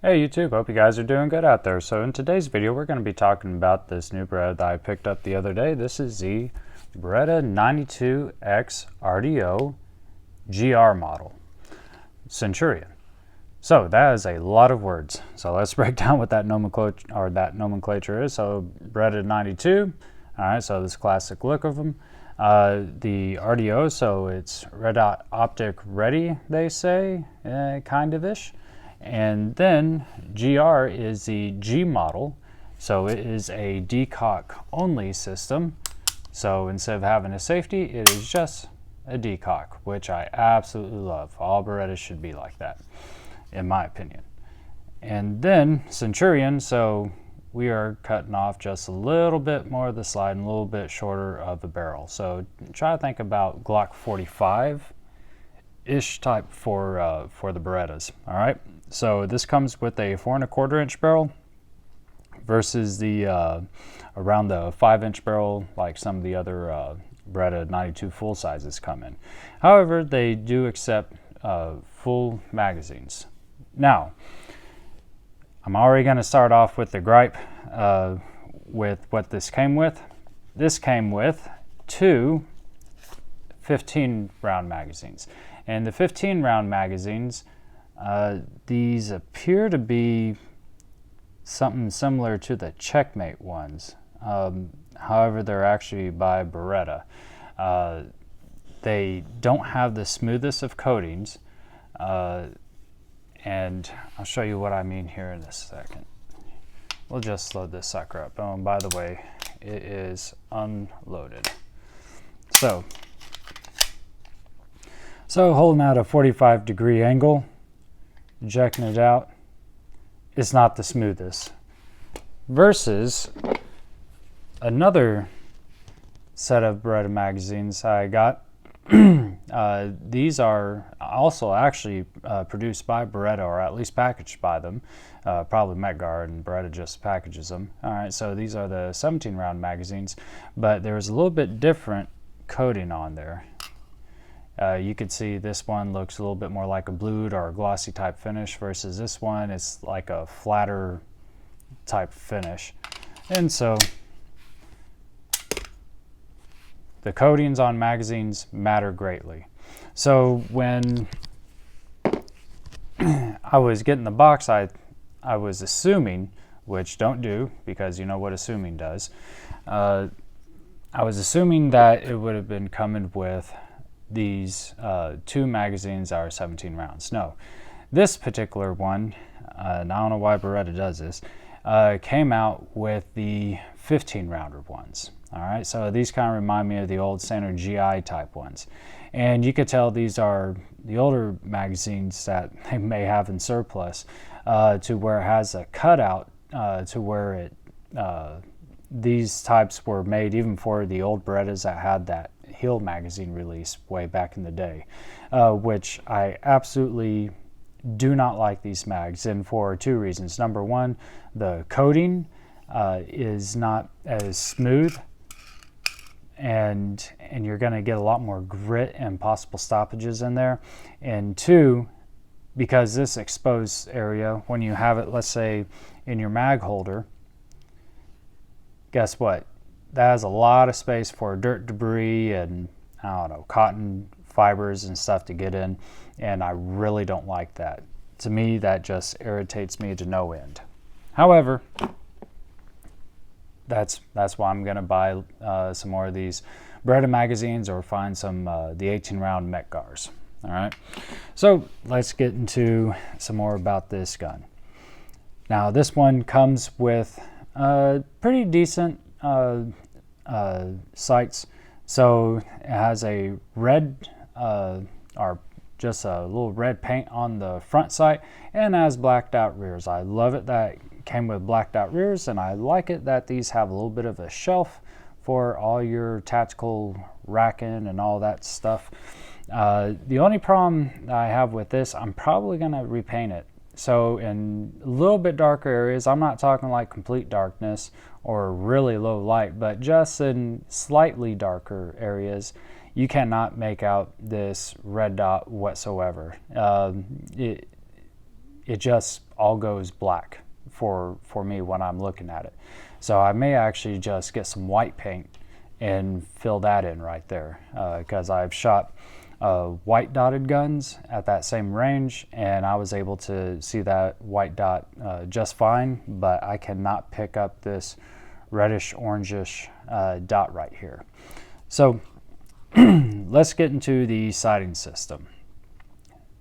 Hey YouTube, hope you guys are doing good out there. So in today's video we're going to be talking about this new Beretta that I picked up the other day. This is the Beretta 92X RDO GR model, Centurion. So that is a lot of words. So let's break down what that nomenclature is. So Beretta 92, alright, so this classic look of them. The RDO, so it's red dot optic ready, they say, kind of ish. And then GR is the G model, so it is a decock only system. So instead of having a safety, it is just a decock, which I absolutely love. All Berettas should be like that, in my opinion. And then Centurion, so we are cutting off just a little bit more of the slide and a little bit shorter of the barrel. So try to think about Glock 45-ish type for the Berettas, all right? So this comes with a 4 1/4 inch barrel versus the around the 5-inch barrel like some of the other Beretta 92 full sizes come in. However, they do accept full magazines. Now, I'm already going to start off with the gripe with what this came with. This came with two 15-round magazines, and the 15-round magazines, these appear to be something similar to the Checkmate ones. However, they're actually by Beretta. They don't have the smoothest of coatings, and I'll show you what I mean here in a second. We'll just load this sucker up. Oh, and by the way, it is unloaded. So holding out a 45-degree angle, ejecting it out, it's not the smoothest. Versus another set of Beretta magazines I got. These are also actually produced by Beretta, or at least packaged by them. Probably Metgar, and Beretta just packages them. Alright, so these are the 17-round magazines, but there's a little bit different coating on there. You can see this one looks a little bit more like a blued or a glossy type finish versus this one, it's like a flatter type finish. And so the coatings on magazines matter greatly. So when I was getting the box, I was assuming, which don't do because you know what assuming does, I was assuming that it would have been coming with these two magazines that are 17 rounds. No, this particular one, and I don't know why Beretta does this, came out with the 15-rounder ones. All right, so these kind of remind me of the old standard GI type ones, and you could tell these are the older magazines that they may have in surplus, to where it has a cutout to where it these types were made even for the old Berettas that had that Hill magazine release way back in the day, which I absolutely do not like these mags, and for two reasons. Number one, the coating is not as smooth, and you're going to get a lot more grit and possible stoppages in there. And two, because this exposed area, when you have it, let's say, in your mag holder, guess what? That has a lot of space for dirt, debris, and I don't know, cotton fibers and stuff to get in, and I really don't like that. To me, that just irritates me to no end. However, that's why I'm going to buy some more of these Beretta magazines, or find some the 18-round Metgars. All right, so let's get into some more about this gun. Now, this one comes with pretty decent sights. So it has a red or just a little red paint on the front sight, and has blacked out rears. I love it that it came with blacked out rears, and I like it that these have a little bit of a shelf for all your tactical racking and all that stuff. The only problem I have with this, I'm probably going to repaint it. So in a little bit darker areas, I'm not talking like complete darkness or really low light, but just in slightly darker areas, you cannot make out this red dot whatsoever. It just all goes black for me when I'm looking at it. So I may actually just get some white paint and fill that in right there, because I've shot white dotted guns at that same range, and I was able to see that white dot just fine, but I cannot pick up this reddish orangish dot right here. So let's get into the sighting system.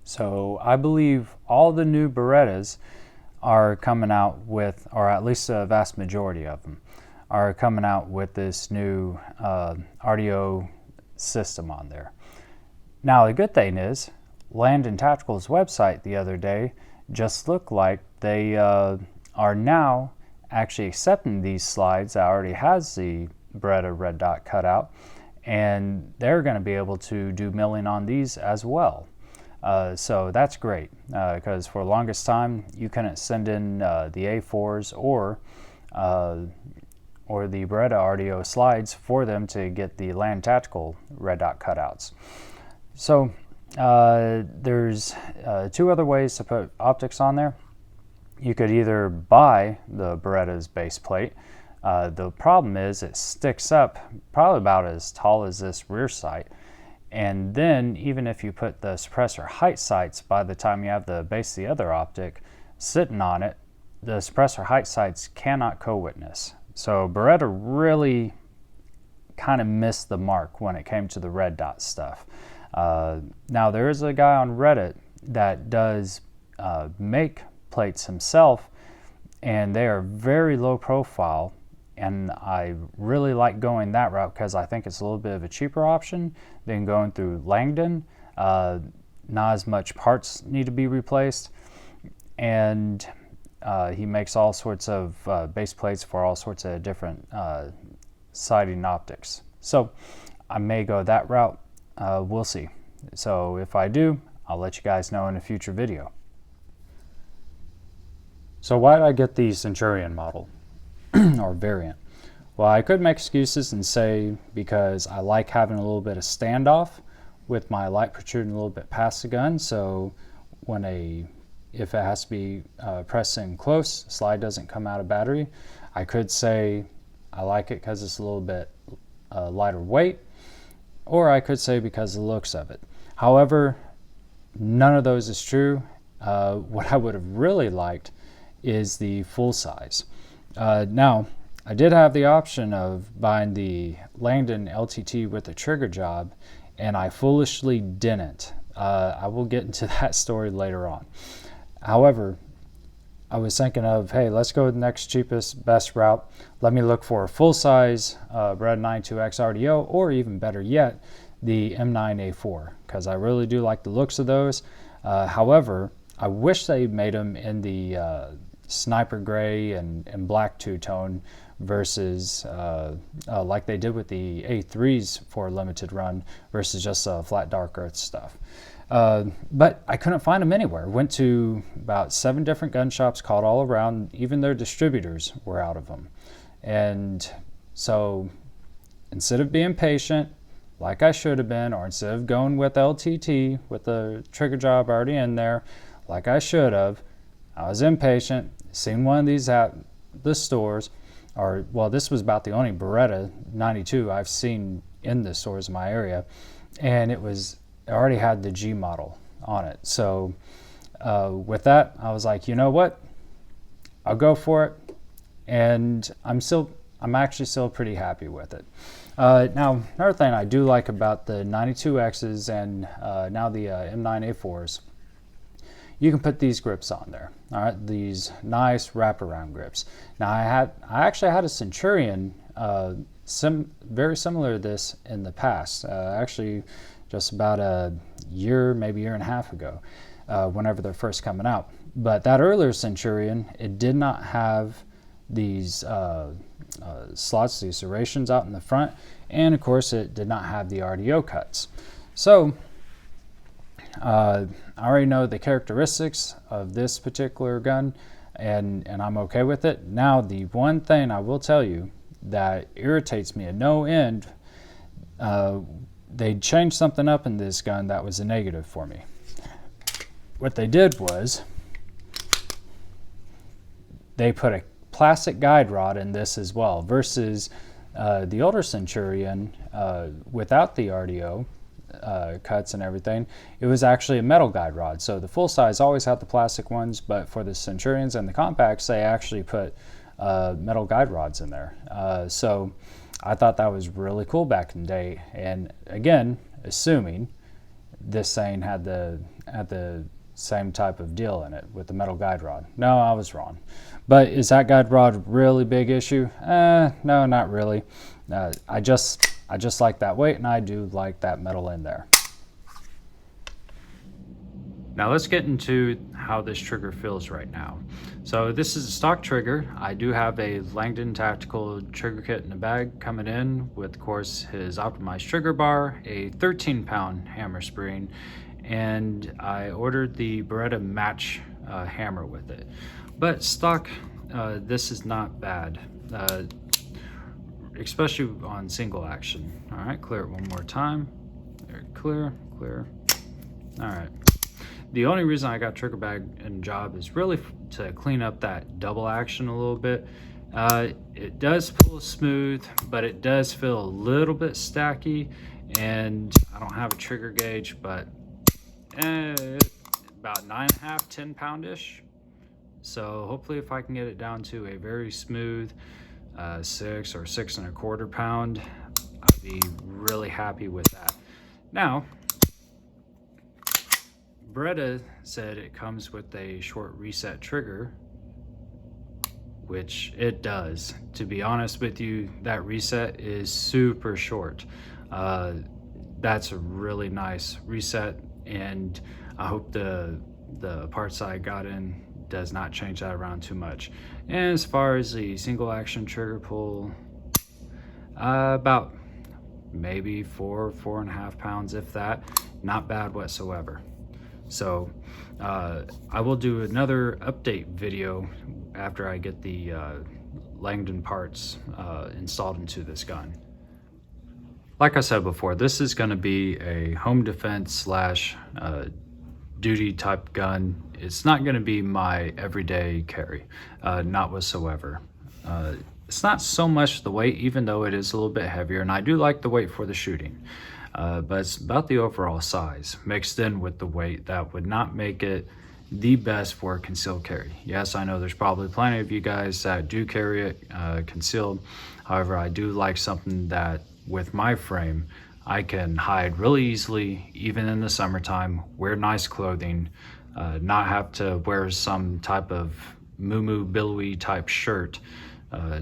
So I believe all the new Berettas are coming out with, or at least a vast majority of them, are coming out with this new RDO system on there. Now the good thing is, Land and Tactical's website the other day just looked like they are now actually accepting these slides that already has the Beretta red dot cutout, and they're going to be able to do milling on these as well. So that's great, because for the longest time you couldn't send in the A4s or the Beretta RDO slides for them to get the Land Tactical red dot cutouts. So there's two other ways to put optics on there. You could either buy the Beretta's base plate. The problem is it sticks up probably about as tall as this rear sight. And then even if you put the suppressor height sights, by the time you have the base of the other optic sitting on it, the suppressor height sights cannot co-witness. So Beretta really kind of missed the mark when it came to the red dot stuff. Now there is a guy on Reddit that does make plates himself, and they are very low profile, and I really like going that route because I think it's a little bit of a cheaper option than going through Langdon. Not as much parts need to be replaced, and he makes all sorts of base plates for all sorts of different sighting optics. So I may go that route. We'll see. So if I do, I'll let you guys know in a future video. So why did I get the Centurion model or variant? Well, I could make excuses and say because I like having a little bit of standoff with my light protruding a little bit past the gun, so when if it has to be pressed in close, slide doesn't come out of battery. I could say I like it because it's a little bit lighter weight, or I could say because of the looks of it. However, none of those is true. What I would have really liked is the full size. Now, I did have the option of buying the Langdon LTT with a trigger job, and I foolishly didn't. I will get into that story later on. However, I was thinking of, hey, let's go with the next cheapest, best route. Let me look for a full-size Beretta 92X RDO, or even better yet, the M9A4, because I really do like the looks of those. However, I wish they made them in the sniper gray and black two-tone versus like they did with the A3s for a limited run versus just flat dark earth stuff. But I couldn't find them anywhere. Went to about 7 different gun shops, called all around. Even their distributors were out of them. And so instead of being patient like I should have been, or instead of going with LTT with the trigger job already in there like I should have, I was impatient, seen one of these at the stores, or well, this was about the only Beretta 92 I've seen in the stores in my area, and it already had the G model on it. So with that, I was like, you know what, I'll go for it, and I'm actually still pretty happy with it. Now, another thing I do like about the 92Xs and now the M9A4s, you can put these grips on there. All right, these nice wraparound grips. Now I actually had a Centurion very similar to this in the past. Actually, just about a year, maybe year and a half ago, whenever they're first coming out. But that earlier Centurion, it did not have these slots, these serrations out in the front, and of course it did not have the RDO cuts. So I already know the characteristics of this particular gun, and I'm okay with it. Now, the one thing I will tell you that irritates me at no end, they changed something up in this gun that was a negative for me. What they did was they put a plastic guide rod in this as well, versus the older Centurion without the RDO cuts and everything, it was actually a metal guide rod. So the full size always had the plastic ones, but for the Centurions and the compacts, they actually put metal guide rods in there. So I thought that was really cool back in the day. And again, assuming this thing had the same type of deal in it with the metal guide rod. No, I was wrong. But is that guide rod really big issue? No, not really. I just like that weight, and I do like that metal in there. Now let's get into how this trigger feels right now. So this is a stock trigger. I do have a Langdon Tactical trigger kit in the bag coming in with, of course, his optimized trigger bar, a 13-pound hammer spring, and I ordered the Beretta match hammer with it. But stock, this is not bad, especially on single action. All right, clear it one more time. There, clear. All right. The only reason I got trigger bag and job is really to clean up that double action a little bit. It does pull smooth, but it does feel a little bit stacky, and I don't have a trigger gauge, but about 9.5, 10 pound-ish. So hopefully if I can get it down to a very smooth 6 or 6.25 pound, I'd be really happy with that. Now, Beretta said it comes with a short reset trigger, which it does. To be honest with you, that reset is super short. That's a really nice reset, and I hope the parts I got in does not change that around too much. And as far as the single action trigger pull, about maybe 4.5 pounds, if that. Not bad whatsoever. So I will do another update video after I get the Langdon parts installed into this gun. Like I said before, this is going to be a home defense slash duty type gun. It's not going to be my everyday carry, not whatsoever. It's not so much the weight, even though it is a little bit heavier, and I do like the weight for the shooting. But it's about the overall size mixed in with the weight that would not make it the best for concealed carry. Yes, I know there's probably plenty of you guys that do carry it concealed. However, I do like something that with my frame, I can hide really easily, even in the summertime, wear nice clothing, not have to wear some type of moo-moo billowy type shirt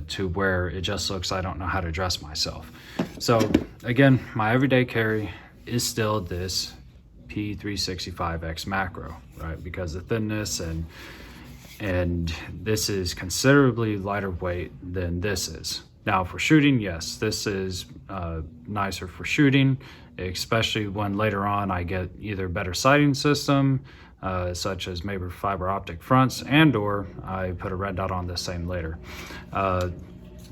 to where it just looks I don't know how to dress myself. So again, my everyday carry is still this P365X macro, right? Because of thinness, and this is considerably lighter weight than this is. Now for shooting, yes, this is nicer for shooting, especially when later on I get either better sighting system, such as maybe fiber optic fronts, and or I put a red dot on this thing later.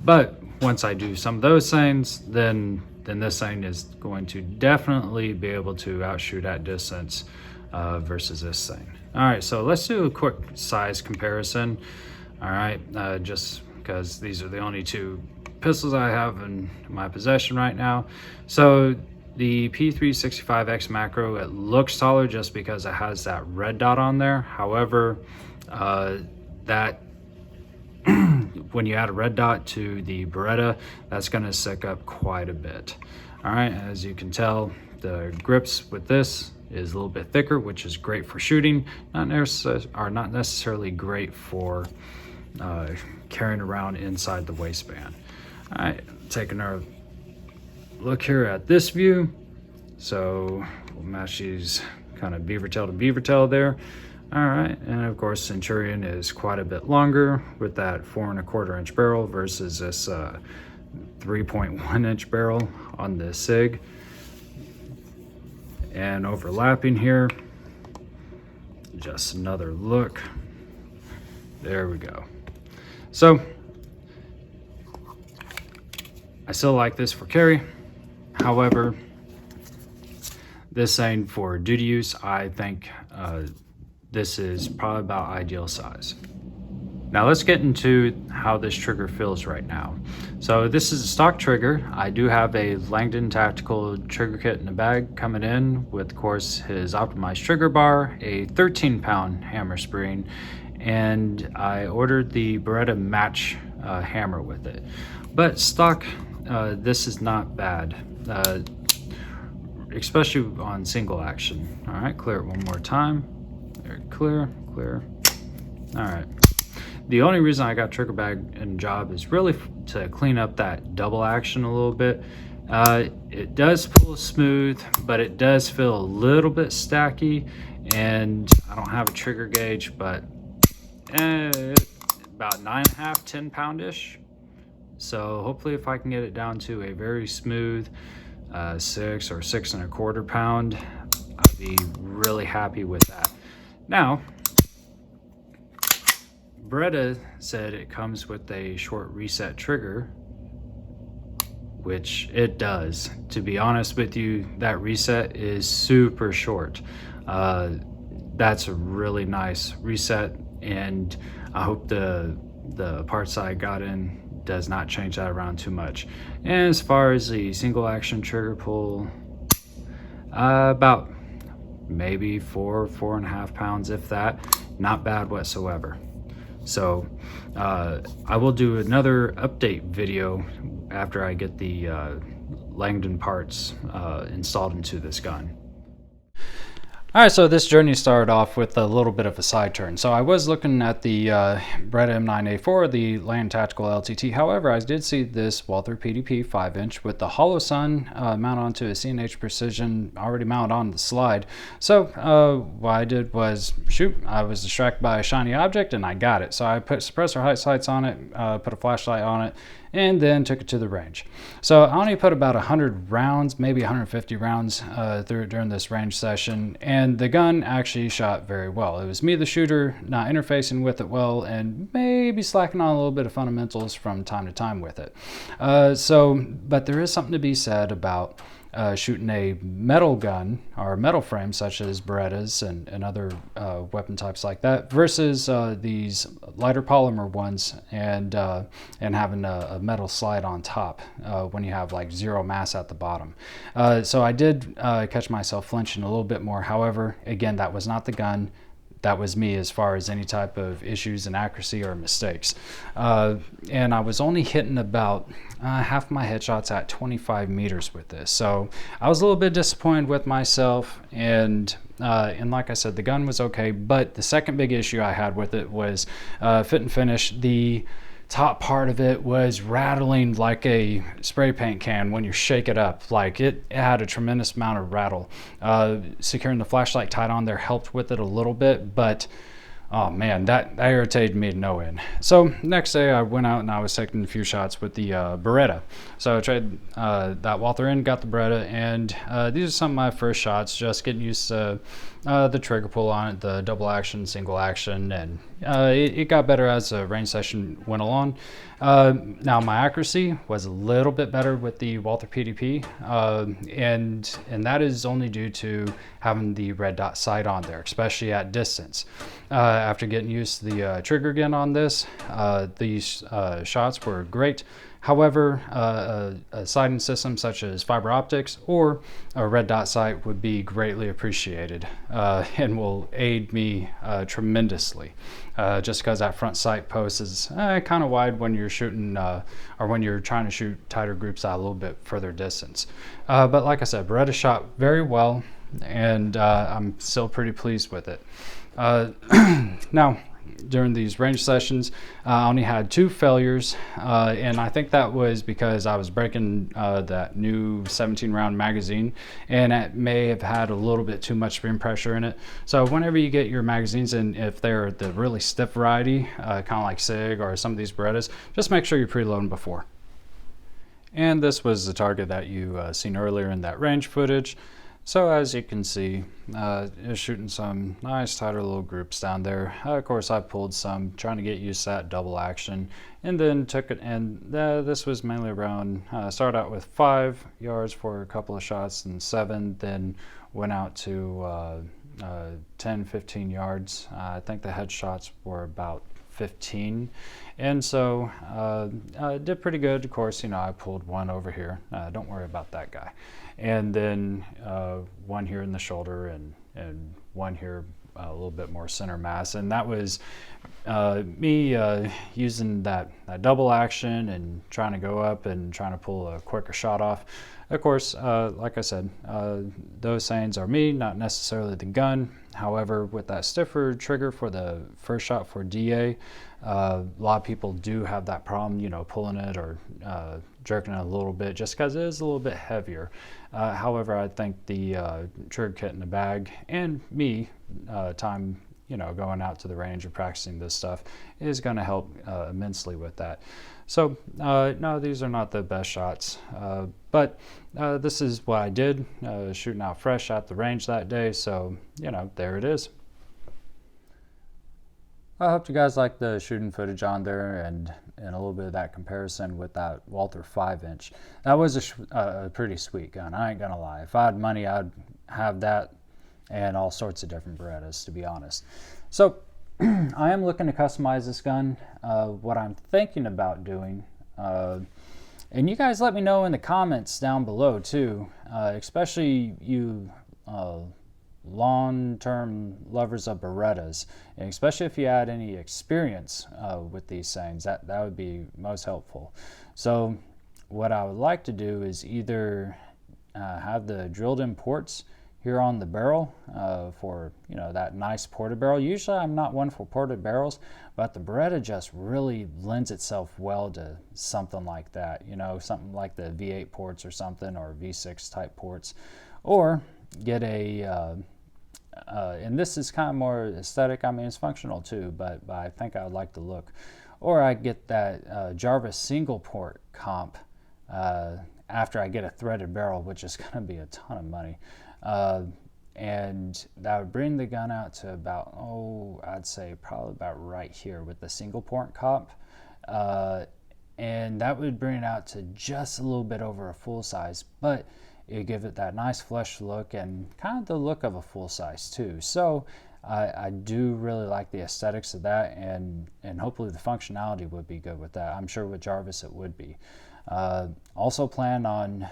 But once I do some of those things, then this thing is going to definitely be able to outshoot at distance versus this thing. All right, so let's do a quick size comparison. All right, just because these are the only two pistols I have in my possession right now. So the P365X macro, it looks taller just because it has that red dot on there. However, that when you add a red dot to the Beretta, that's going to stick up quite a bit. All right, as you can tell, the grips with this is a little bit thicker, which is great for shooting, not necessarily great for carrying around inside the waistband. All right, taking our look here at this view. So we'll match these kind of beaver tail to beaver tail there. All right, and of course Centurion is quite a bit longer with that 4.25 inch barrel versus this 3.1 inch barrel on the SIG. And overlapping here, just another look. There we go. So I still like this for carry. However, this thing for duty use, I think this is probably about ideal size. Now let's get into how this trigger feels right now. So this is a stock trigger. I do have a Langdon tactical trigger kit in the bag coming in with, of course, his optimized trigger bar, a 13-pound hammer spring, and I ordered the Beretta match hammer with it. But stock, this is not bad, especially on single action. All right, clear it one more time. There, clear. All right. The only reason I got trigger bag and job is really to clean up that double action a little bit. It does pull smooth, but it does feel a little bit stacky, and I don't have a trigger gauge, but about 9.5, 10 pound-ish. So hopefully if I can get it down to a very smooth 6 or 6.25 pound, I'd be really happy with that. Now, Beretta said it comes with a short reset trigger, which it does. To be honest with you, that reset is super short. That's a really nice reset, and I hope the parts I got in does not change that around too much. And as far as the single action trigger pull, about maybe 4.5 pounds, if that. Not bad whatsoever. So I will do another update video after I get the Langdon parts installed into this gun. Alright, so this journey started off with a little bit of a side turn. So I was looking at the Beretta M9A4, the Land Tactical LTT. However, I did see this Walther PDP 5-inch with the hollow sun mounted onto a C&H Precision already mounted on the slide. So what I did was, I was distracted by a shiny object and I got it. So I put suppressor height sights on it, put a flashlight on it, and then took it to the range. So I only put about 100 rounds, maybe 150 rounds through during this range session, and the gun actually shot very well. It was me, the shooter, not interfacing with it well, and maybe slacking on a little bit of fundamentals from time to time with it. But there is something to be said about shooting a metal gun or metal frame such as Berettas and other weapon types like that versus these lighter polymer ones and having a metal slide on top when you have like zero mass at the bottom. So I did catch myself flinching a little bit more. However, again, that was not the gun. That was me as far as any type of issues in accuracy or mistakes. And I was only hitting about half my headshots at 25 meters with this. So I was a little bit disappointed with myself, and like I said, the gun was okay, but the second big issue I had with it was fit and finish. The top part of it was rattling like a spray paint can when you shake it up. Like it had a tremendous amount of rattle. Securing the flashlight tight on there helped with it a little bit, but oh man, that irritated me to no end. So next day I went out and I was taking a few shots with the Beretta. So I tried that Walther in, got the Beretta, and these are some of my first shots, just getting used to the trigger pull on it, the double action, single action, and it got better as the range session went along. Now my accuracy was a little bit better with the Walther PDP, and that is only due to having the red dot sight on there, especially at distance. After getting used to the trigger again on this, these shots were great. However, a sighting system such as fiber optics or a red dot sight would be greatly appreciated and will aid me tremendously. Just because that front sight post is kind of wide when you're shooting or when you're trying to shoot tighter groups out a little bit further distance. But like I said, Beretta shot very well, and I'm still pretty pleased with it. Now, during these range sessions, I only had 2 failures, and I think that was because I was breaking that new 17-round magazine, and it may have had a little bit too much spring pressure in it. So whenever you get your magazines, and if they're the really stiff variety, kind of like SIG or some of these Berettas, just make sure you're preloading before. And this was the target that you seen earlier in that range footage. So as you can see, it's shooting some nice tighter little groups down there. Of course, I pulled some, trying to get used to that double action, and then took it, and this was mainly around, started out with 5 yards for a couple of shots and 7, then went out to 10, 15 yards. I think the headshots were about 15, and so did pretty good. Of course, I pulled one over here. Don't worry about that guy. And then one here in the shoulder, and one here a little bit more center mass, and that was me using that double action and trying to go up and trying to pull a quicker shot off. Of course, like I said, those sayings are me, not necessarily the gun. However, with that stiffer trigger for the first shot for DA, a lot of people do have that problem, pulling it or jerking it a little bit just because it is a little bit heavier. However, I think the trigger kit in the bag and me, time going out to the range and practicing this stuff is going to help immensely with that. So no, these are not the best shots, but this is what I did, shooting out fresh at the range that day. So there it is. I hope you guys like the shooting footage on there and a little bit of that comparison with that Walther 5-inch. That was a pretty sweet gun, I ain't gonna lie. If I had money, I'd have that and all sorts of different Berettas, to be honest. So I am looking to customize this gun. What I'm thinking about doing, and you guys let me know in the comments down below too, especially you long-term lovers of Berettas, and especially if you had any experience with these things, that would be most helpful. So what I would like to do is either have the drilled in ports here on the barrel for that nice ported barrel. Usually I'm not one for ported barrels, but the Beretta just really lends itself well to something like that, something like the V8 ports or something, or V6 type ports, or get a and this is kind of more aesthetic. I mean, it's functional too, but I think I would like the look. Or I get that Jarvis single port comp after I get a threaded barrel, which is going to be a ton of money. And that would bring the gun out to about, I'd say probably about right here with the single port comp. And that would bring it out to just a little bit over a full size, but it give it that nice flush look and kind of the look of a full size too. So I do really like the aesthetics of that, and hopefully the functionality would be good with that. I'm sure with Jarvis it would be. Also plan on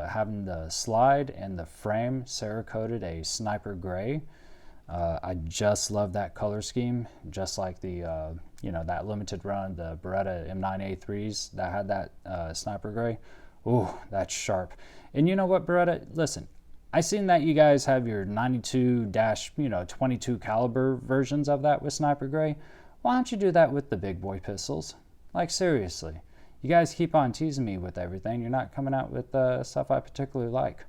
having the slide and the frame Cerakoted a sniper gray. I just love that color scheme, just like the that limited run, the Beretta M9A3s that had that sniper gray. Ooh, that's sharp. And you know what, Beretta? Listen, I seen that you guys have your 92-22 caliber versions of that with sniper gray. Why don't you do that with the big boy pistols? Like, seriously. You guys keep on teasing me with everything. You're not coming out with stuff I particularly like.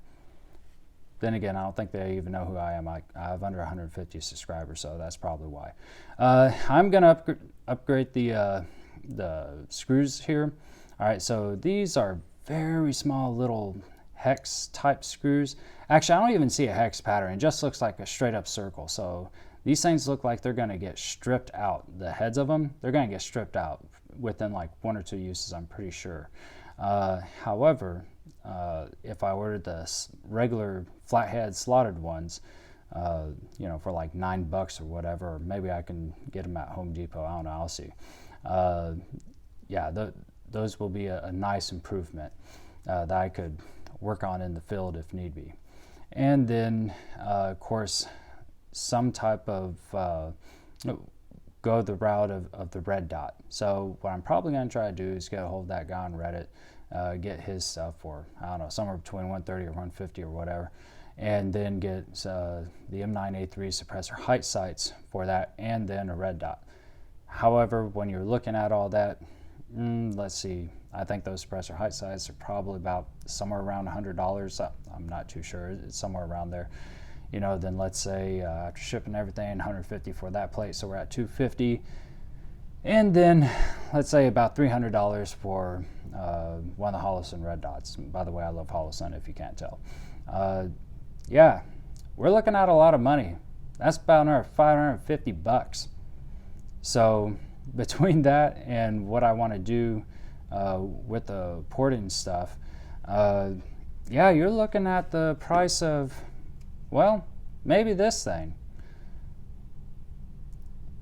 Then again, I don't think they even know who I am. I have under 150 subscribers, so that's probably why. I'm going to upgrade the screws here. All right, so these are very small little hex type screws. Actually, I don't even see a hex pattern. It just looks like a straight up circle. So these things look like they're going to get stripped out. The heads of them, they're going to get stripped out within like 1 or 2 uses, I'm pretty sure. However, if I ordered the regular flathead slotted ones, for like $9 or whatever, or maybe I can get them at Home Depot. I don't know. I'll see. Those will be a nice improvement that I could work on in the field if need be. And then, of course, some type of go the route of the red dot. So what I'm probably going to try to do is get a hold of that guy on Reddit, get his stuff for, I don't know, somewhere between 130 or 150 or whatever, and then get the M9A3 suppressor height sights for that, and then a red dot. However, when you're looking at all that, let's see, I think those suppressor height sights are probably about somewhere around $100. I'm not too sure. It's somewhere around there. Then let's say after shipping everything, $150 for that plate, so we're at $250. And then let's say about $300 for one of the Holosun red dots. By the way, I love Holosun if you can't tell. Yeah, we're looking at a lot of money. That's about another $550. So between that and what I want to do with the porting stuff, yeah, you're looking at the price of, well, maybe this thing.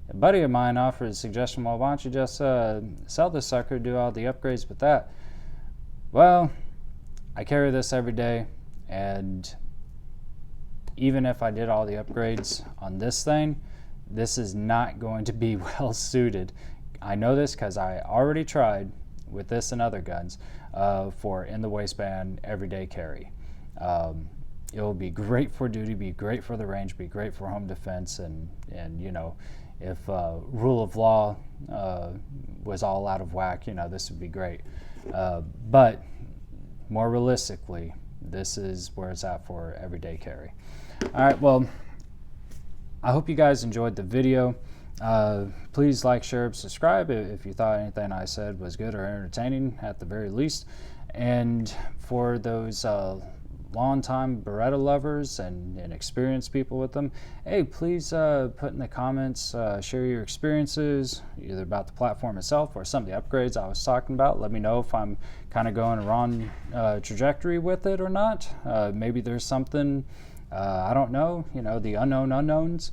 a buddy of mine offered a suggestion, well, why don't you just sell this sucker, do all the upgrades with that? Well, I carry this every day, and even if I did all the upgrades on this thing, this is not going to be well suited. I know this because I already tried with this and other guns for in the waistband everyday carry. It will be great for duty, be great for the range, be great for home defense, and you know, if rule of law was all out of whack, you know, this would be great. But more realistically, this is where it's at for everyday carry. All right, well, I hope you guys enjoyed the video. Please like, share, subscribe if you thought anything I said was good or entertaining at the very least. And for those long-time Beretta lovers and experienced people with them, hey, please put in the comments, share your experiences, either about the platform itself or some of the upgrades I was talking about. Let me know if I'm kind of going a wrong trajectory with it or not. Maybe there's something, I don't know, you know, the unknown unknowns.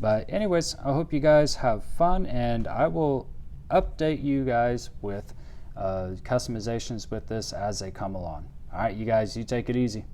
But anyways, I hope you guys have fun, and I will update you guys with customizations with this as they come along. All right, you guys, you take it easy.